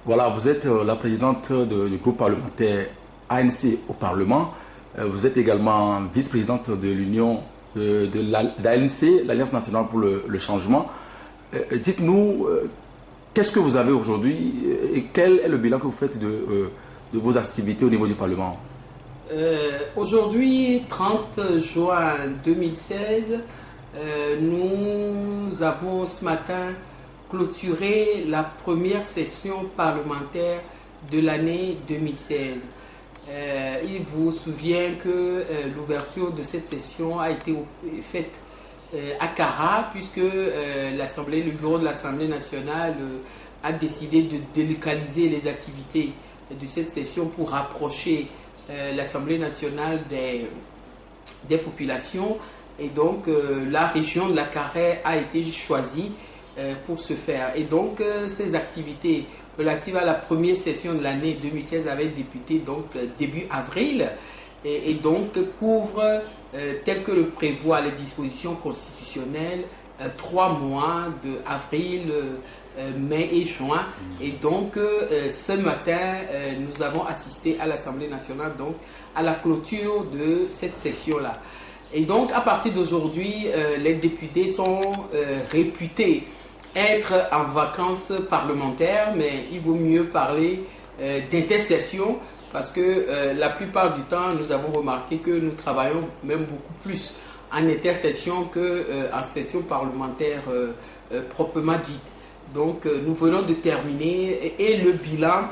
Voilà, vous êtes la présidente du groupe parlementaire ANC au Parlement. Vous êtes également vice-présidente de l'union de l'ANC, l'Alliance nationale pour le changement. Dites-nous, qu'est-ce que vous avez aujourd'hui et quel est le bilan que vous faites de vos activités au niveau du Parlement? Aujourd'hui, 30 juin 2016, nous avons ce matin clôturé la première session parlementaire de l'année 2016. Il vous souvient que l'ouverture de cette session a été faite à Kara, puisque le bureau de l'Assemblée nationale a décidé de délocaliser les activités de cette session pour rapprocher l'Assemblée nationale des populations. Et donc la région de la Karaï a été choisie pour ce faire. Et donc ces activités relatives à la première session de l'année 2016 avaient débuté donc début avril et donc couvrent, tel que le prévoient les dispositions constitutionnelles, 3 mois de avril, mai et juin. Et donc ce matin, nous avons assisté à l'Assemblée nationale donc à la clôture de cette session-là. Et donc à partir d'aujourd'hui, les députés sont réputés être en vacances parlementaires, mais il vaut mieux parler d'intersession parce que la plupart du temps, nous avons remarqué que nous travaillons même beaucoup plus en intersession qu'en session parlementaire proprement dite. Donc nous venons de terminer et le bilan,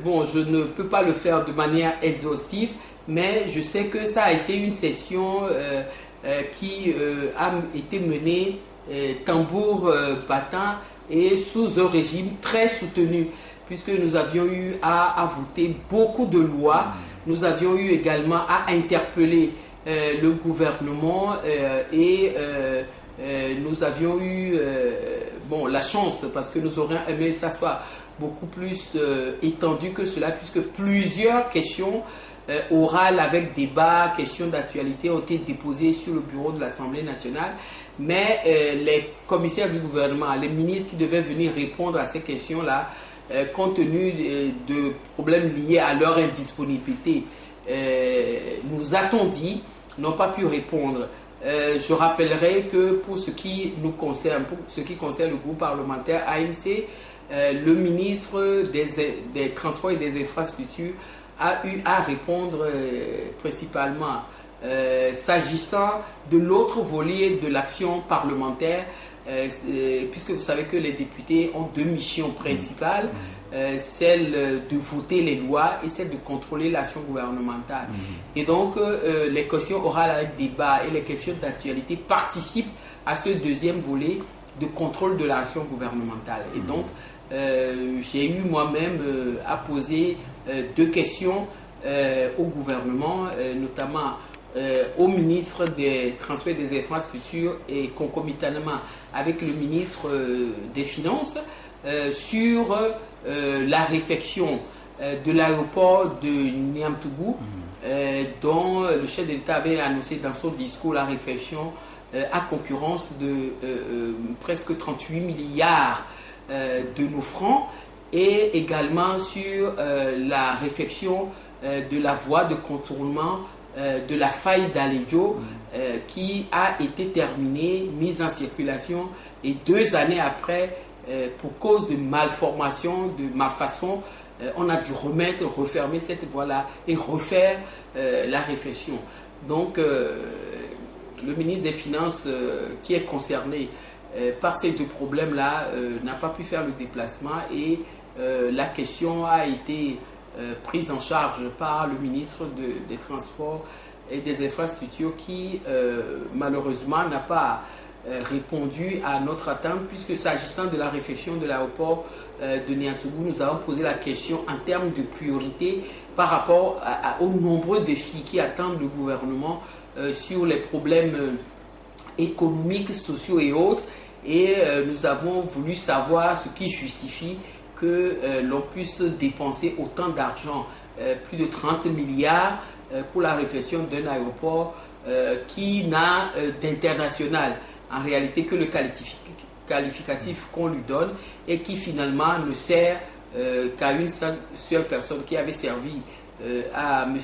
bon, je ne peux pas le faire de manière exhaustive, mais je sais que ça a été une session qui a été menée tambour battant et sous un régime très soutenu, puisque nous avions eu à voter beaucoup de lois, nous avions eu également à interpeller le gouvernement et nous avions eu bon, la chance, parce que nous aurions aimé que ça soit beaucoup plus étendu que cela, puisque plusieurs questions orales avec débat, questions d'actualité ont été déposées sur le bureau de l'Assemblée nationale. Mais les commissaires du gouvernement, les ministres qui devaient venir répondre à ces questions-là, compte tenu de problèmes liés à leur indisponibilité, nous a-t-on dit, n'ont pas pu répondre. Je rappellerai que pour ce qui nous concerne, pour ce qui concerne le groupe parlementaire ANC, le ministre des Transports et des Infrastructures a eu à répondre principalement s'agissant de l'autre volet de l'action parlementaire, puisque vous savez que les députés ont 2 missions principales, celle de voter les lois et celle de contrôler l'action gouvernementale. Et donc les questions orales avec débat et les questions d'actualité participent à ce deuxième volet de contrôle de l'action gouvernementale. Et donc j'ai eu moi-même à poser 2 questions au gouvernement, notamment au ministre des Transports et des Infrastructures et concomitamment avec le ministre des Finances sur la réfection de l'aéroport de Niamtougou, dont le chef de l'État avait annoncé dans son discours la réfection à concurrence de presque 38 milliards de nos francs, et également sur la réfection de la voie de contournement de la faille d'Alejo qui a été terminée, mise en circulation, et 2 années après, pour cause de malformation, de malfaçon, on a dû refermer cette voie-là et refaire la réfection. Donc le ministre des Finances qui est concerné par ces 2 problèmes-là n'a pas pu faire le déplacement, et la question a été prise en charge par le ministre des Transports et des Infrastructures qui malheureusement n'a pas répondu à notre attente, puisque s'agissant de la réfection de l'aéroport de Niamtougou, nous avons posé la question en termes de priorité par rapport aux nombreux défis qui attendent le gouvernement sur les problèmes économiques, sociaux et autres, et nous avons voulu savoir ce qui justifie que l'on puisse dépenser autant d'argent, plus de 30 milliards pour la réfection d'un aéroport qui n'a d'international en réalité que le qualificatif qu'on lui donne et qui finalement ne sert qu'à une seule personne qui avait servi à M.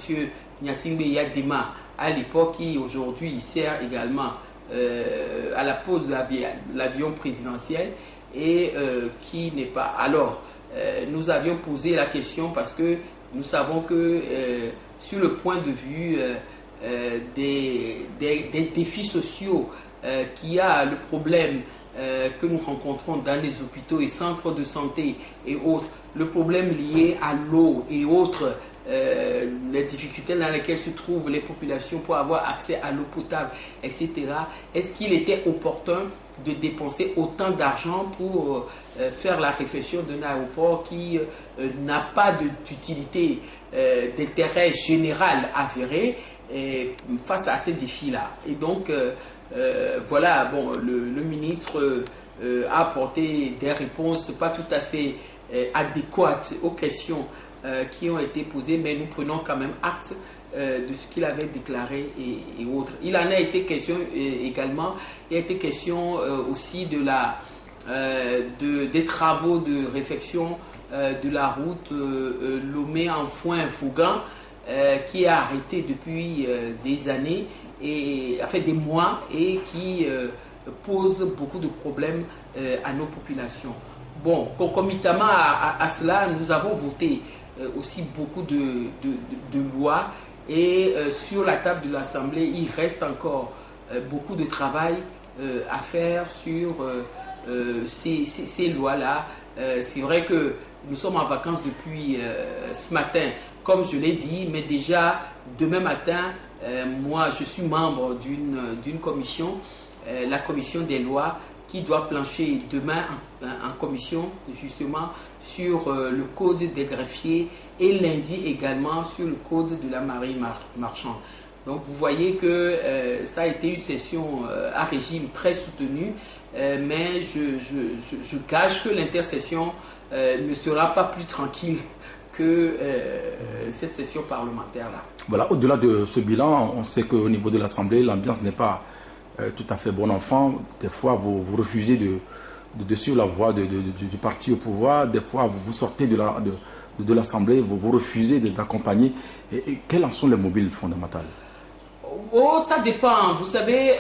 Gnassingbé Yadema à l'époque, qui aujourd'hui sert également à la pose de l'avion présidentiel et qui n'est pas... Alors, nous avions posé la question parce que nous savons que sur le point de vue des défis sociaux qu'il y a, le problème que nous rencontrons dans les hôpitaux et centres de santé et autres, le problème lié à l'eau et autres, les difficultés dans lesquelles se trouvent les populations pour avoir accès à l'eau potable, etc. Est-ce qu'il était opportun de dépenser autant d'argent pour faire la réfection d'un aéroport qui n'a pas d'utilité, d'intérêt général avéré face à ces défis-là? Et donc, voilà, bon, le ministre a apporté des réponses pas tout à fait adéquates aux questions qui ont été posées, mais nous prenons quand même acte de ce qu'il avait déclaré et autres. Il en a été question également, il a été question aussi des travaux de réfection de la route Lomé-Anfoin-Fougan qui est arrêtée depuis des années, et fait des mois, et qui pose beaucoup de problèmes à nos populations. Bon, concomitamment à cela, nous avons voté aussi beaucoup de lois, et sur la table de l'Assemblée, il reste encore beaucoup de travail à faire sur ces lois-là. C'est vrai que nous sommes en vacances depuis ce matin, comme je l'ai dit, mais déjà demain matin, moi je suis membre d'une commission, la commission des lois, qui doit plancher demain en commission justement sur le code des greffiers, et lundi également sur le code de la marine marchande. Donc vous voyez que ça a été une session à régime très soutenu, mais je gage que l'intercession ne sera pas plus tranquille que cette session parlementaire-là. Voilà, au-delà de ce bilan, on sait qu'au niveau de l'Assemblée, l'ambiance n'est pas tout à fait bon enfant. Des fois, vous refusez de suivre la voie du parti au pouvoir. Des fois, vous sortez de l'Assemblée, vous refusez d'accompagner. Et quels en sont les mobiles fondamentaux? Oh, ça dépend. Vous savez,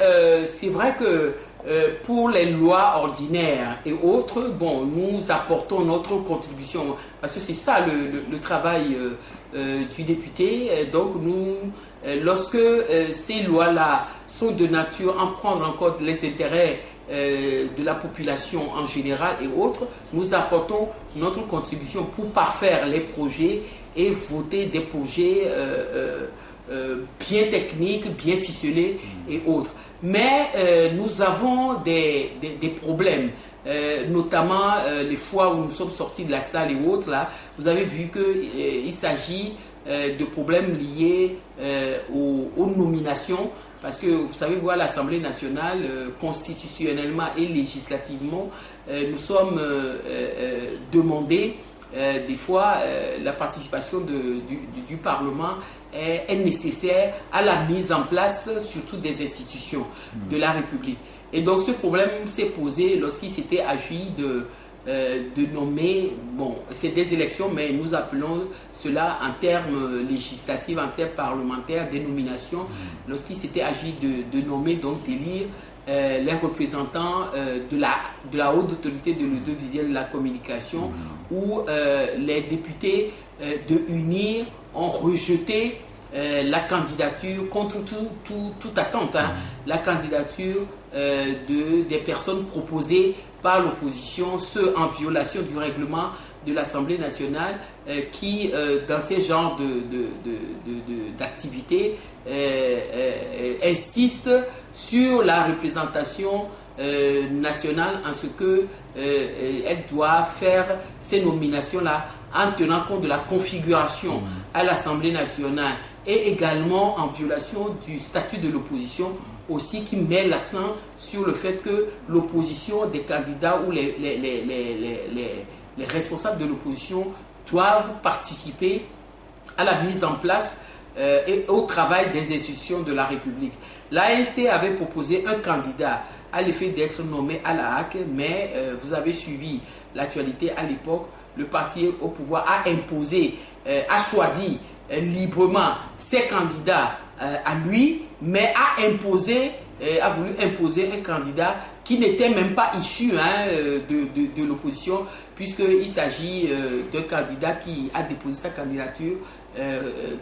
c'est vrai que pour les lois ordinaires et autres, bon, nous apportons notre contribution, parce que c'est ça le travail du député. Donc nous, lorsque ces lois-là sont de nature à prendre en compte les intérêts de la population en général et autres, nous apportons notre contribution pour parfaire les projets et voter des projets bien techniques, bien ficelés et autres. Mais nous avons des problèmes, notamment les fois où nous sommes sortis de la salle et autres. Là, vous avez vu qu'il s'agit de problèmes liés aux nominations, parce que vous savez, voir l'Assemblée nationale, constitutionnellement et législativement, nous sommes demandés, des fois, la participation du Parlement est nécessaire à la mise en place, surtout des institutions de la République. Et donc ce problème s'est posé lorsqu'il s'était agi de nommer, bon, c'est des élections, mais nous appelons cela en termes législatifs, en termes parlementaires, des nominations, lorsqu'il s'était agi de nommer, donc d'élire les représentants de la haute autorité de l'audiovisuel, de la communication, où les députés de UNIR ont rejeté la candidature, contre toute attente, la candidature des personnes proposées par l'opposition, ceux en violation du règlement de l'Assemblée nationale, qui, dans ces genres d'activités, insistent sur la représentation nationale, en ce qu'elle doit faire ces nominations-là en tenant compte de la configuration à l'Assemblée nationale, et également en violation du statut de l'opposition aussi, qui met l'accent sur le fait que l'opposition, des candidats ou les responsables de l'opposition doivent participer à la mise en place et au travail des institutions de la République. L'ANC avait proposé un candidat à l'effet d'être nommé à la HAC, mais vous avez suivi l'actualité à l'époque. Le parti au pouvoir a imposé, a choisi librement ses candidats à lui, mais a voulu imposer un candidat qui n'était même pas issu de l'opposition, puisqu'il s'agit d'un candidat qui a déposé sa candidature,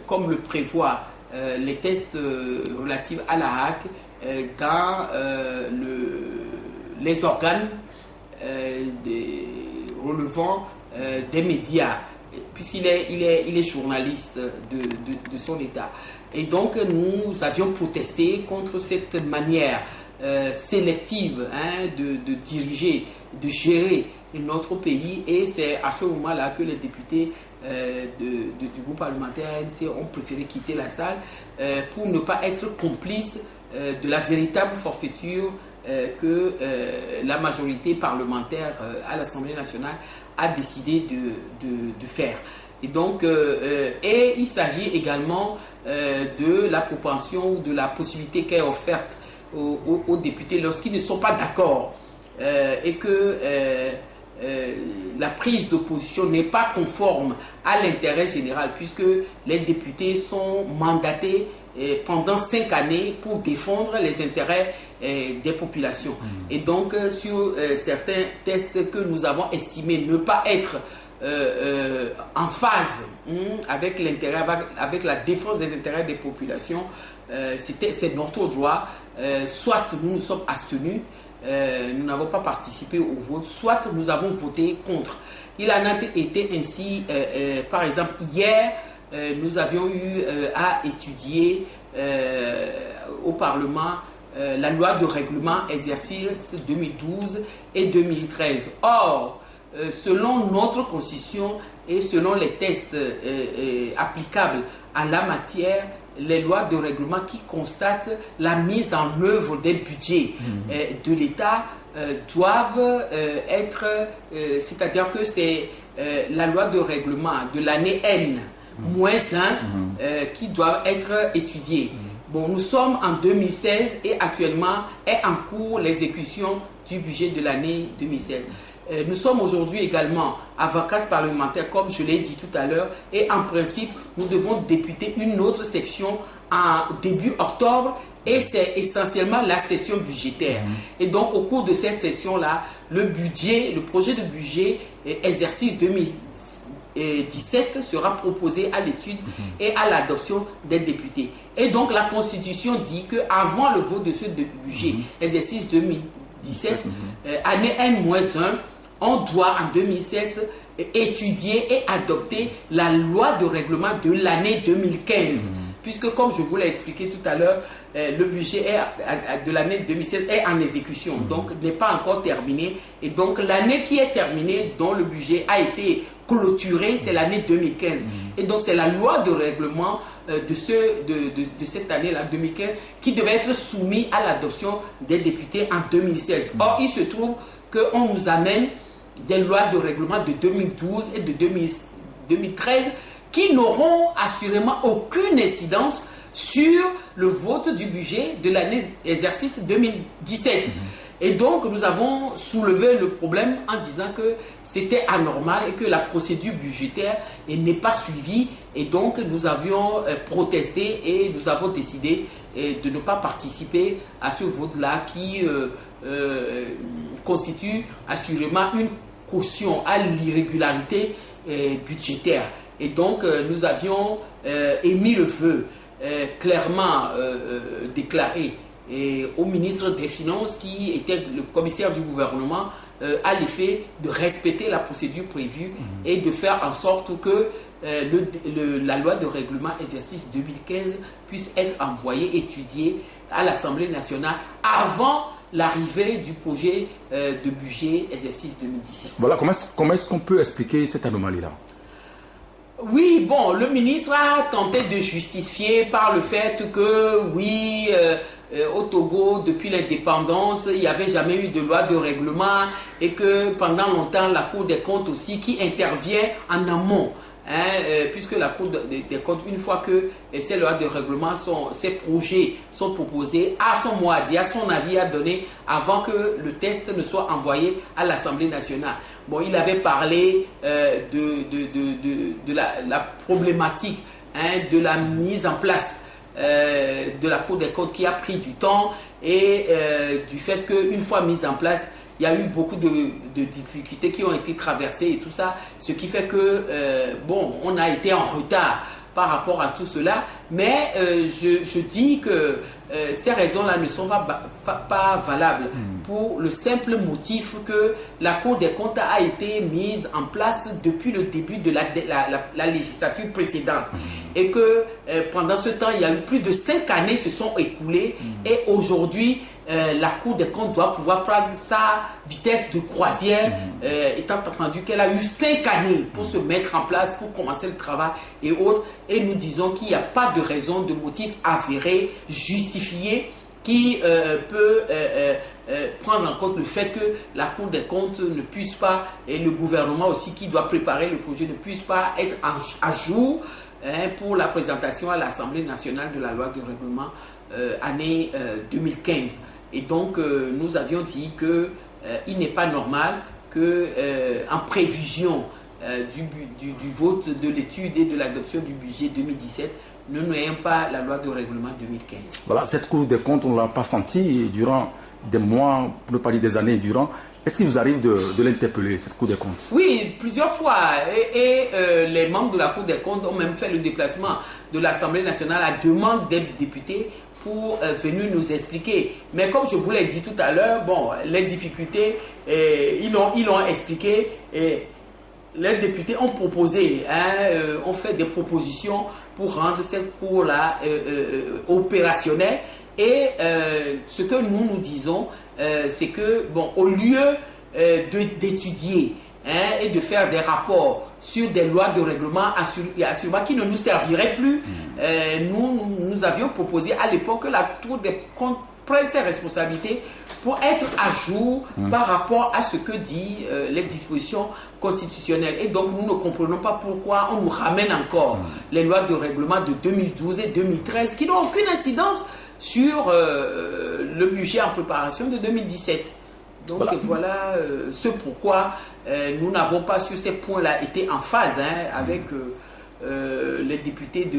comme le prévoit les tests relatifs à la HAC, dans les organes relevant des médias, puisqu'il est journaliste de son État. Et donc, nous avions protesté contre cette manière sélective de diriger, de gérer notre pays. Et c'est à ce moment-là que les députés du groupe parlementaire ANC ont préféré quitter la salle pour ne pas être complices de la véritable forfaiture que la majorité parlementaire à l'Assemblée nationale a décidé de faire. Et donc, et il s'agit également de la propension ou de la possibilité qui est offerte aux députés lorsqu'ils ne sont pas d'accord et que la prise de position n'est pas conforme à l'intérêt général, puisque les députés sont mandatés pendant 5 années pour défendre les intérêts des populations. Et donc, sur certains tests que nous avons estimés ne pas être en phase avec l'intérêt, avec la défense des intérêts des populations, c'est notre droit. Soit nous nous sommes abstenus, nous n'avons pas participé au vote, soit nous avons voté contre. Il en a été ainsi, par exemple, hier, nous avions eu à étudier au Parlement la loi de règlement exercice 2012 et 2013. Or, selon notre constitution et selon les tests applicables à la matière, les lois de règlement qui constatent la mise en œuvre des budgets de l'État doivent être, c'est-à-dire que c'est la loi de règlement de l'année N-1 qui doivent être étudiées. Bon, nous sommes en 2016 et actuellement est en cours l'exécution du budget de l'année 2016. Nous sommes aujourd'hui également à vacances parlementaires, comme je l'ai dit tout à l'heure, et en principe, nous devons débuter une autre section en début octobre, et c'est essentiellement la session budgétaire. Et donc, au cours de cette session-là, le projet de budget exercice 2017 sera proposé à l'étude et à l'adoption des députés. Et donc, la Constitution dit qu'avant le vote de ce budget, exercice 2017, année N-1, on doit en 2016 étudier et adopter la loi de règlement de l'année 2015. Puisque, comme je vous l'ai expliqué tout à l'heure, le budget de l'année 2016 est en exécution, donc n'est pas encore terminé. Et donc, l'année qui est terminée, dont le budget a été clôturé, c'est l'année 2015. Et donc, c'est la loi de règlement de cette année-là, 2015, qui devait être soumise à l'adoption des députés en 2016. Or, il se trouve qu'on nous amène des lois de règlement de 2012 et de 2013 qui n'auront assurément aucune incidence sur le vote du budget de l'année exercice 2017. Et donc, nous avons soulevé le problème en disant que c'était anormal et que la procédure budgétaire n'est pas suivie. Et donc, nous avions protesté et nous avons décidé de ne pas participer à ce vote-là qui constitue assurément une caution à l'irrégularité budgétaire. Et donc, nous avions émis le vœu clairement déclaré au ministre des Finances, qui était le commissaire du gouvernement, à l'effet de respecter la procédure prévue et de faire en sorte que la loi de règlement exercice 2015 puisse être envoyée, étudiée à l'Assemblée nationale avant l'arrivée du projet de budget exercice 2017. Voilà, comment est-ce qu'on peut expliquer cette anomalie-là? Oui, bon, le ministre a tenté de justifier par le fait que, oui, au Togo, depuis l'indépendance, il n'y avait jamais eu de loi de règlement et que pendant longtemps, la Cour des comptes aussi, qui intervient en amont puisque la Cour des comptes, une fois que ces lois de règlement, ces projets sont proposés, a son mot à dire, a son avis à donner avant que le test ne soit envoyé à l'Assemblée nationale. Bon, il avait parlé de la problématique de la mise en place de la Cour des comptes qui a pris du temps et du fait qu'une fois mise en place, il y a eu beaucoup de difficultés qui ont été traversées et tout ça, ce qui fait que, bon, on a été en retard par rapport à tout cela, mais je dis que ces raisons-là ne sont pas valables pour le simple motif que la Cour des comptes a été mise en place depuis le début de la législature précédente et que pendant ce temps, il y a eu plus de 5 années se sont écoulées et aujourd'hui, la Cour des comptes doit pouvoir prendre sa vitesse de croisière, étant entendu qu'elle a eu 5 années pour se mettre en place, pour commencer le travail et autres. Et nous disons qu'il n'y a pas de raison, de motif avéré, justifié, qui peut prendre en compte le fait que la Cour des comptes ne puisse pas, et le gouvernement aussi qui doit préparer le projet, ne puisse pas être à jour pour la présentation à l'Assemblée nationale de la loi de règlement année 2015. Et donc, nous avions dit qu'il n'est pas normal qu'en prévision du vote de l'étude et de l'adoption du budget 2017, nous n'ayons pas la loi de règlement 2015. Voilà, cette Cour des comptes, on ne l'a pas senti durant des mois, pour ne pas dire des années durant. Est-ce qu'il vous arrive de l'interpeller, cette Cour des comptes? Oui, plusieurs fois. Et les membres de la Cour des comptes ont même fait le déplacement de l'Assemblée nationale à demande des députés pour venir nous expliquer. Mais comme je vous l'ai dit tout à l'heure, bon, les difficultés, ils l'ont expliqué. Et les députés ont proposé, ont fait des propositions pour rendre cette cour-là opérationnelle. Et ce que nous disons, c'est que, bon, au lieu d'étudier et de faire des rapports sur des lois de règlement assurément qui ne nous serviraient plus, nous avions proposé à l'époque que la Cour des comptes prenne ses responsabilités pour être à jour par rapport à ce que disent les dispositions constitutionnelles. Et donc, nous ne comprenons pas pourquoi on nous ramène encore les lois de règlement de 2012 et 2013 qui n'ont aucune incidence sur le budget en préparation de 2017. Donc voilà ce pourquoi nous n'avons pas sur ces points-là été en phase avec les députés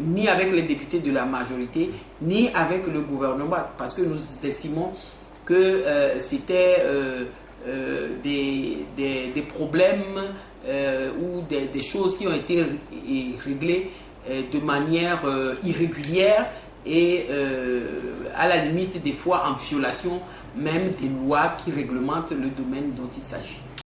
ni avec les députés de la majorité, ni avec le gouvernement, parce que nous estimons que c'était des problèmes ou des choses qui ont été réglées de manière irrégulière et à la limite des fois en violation même des lois qui réglementent le domaine dont il s'agit.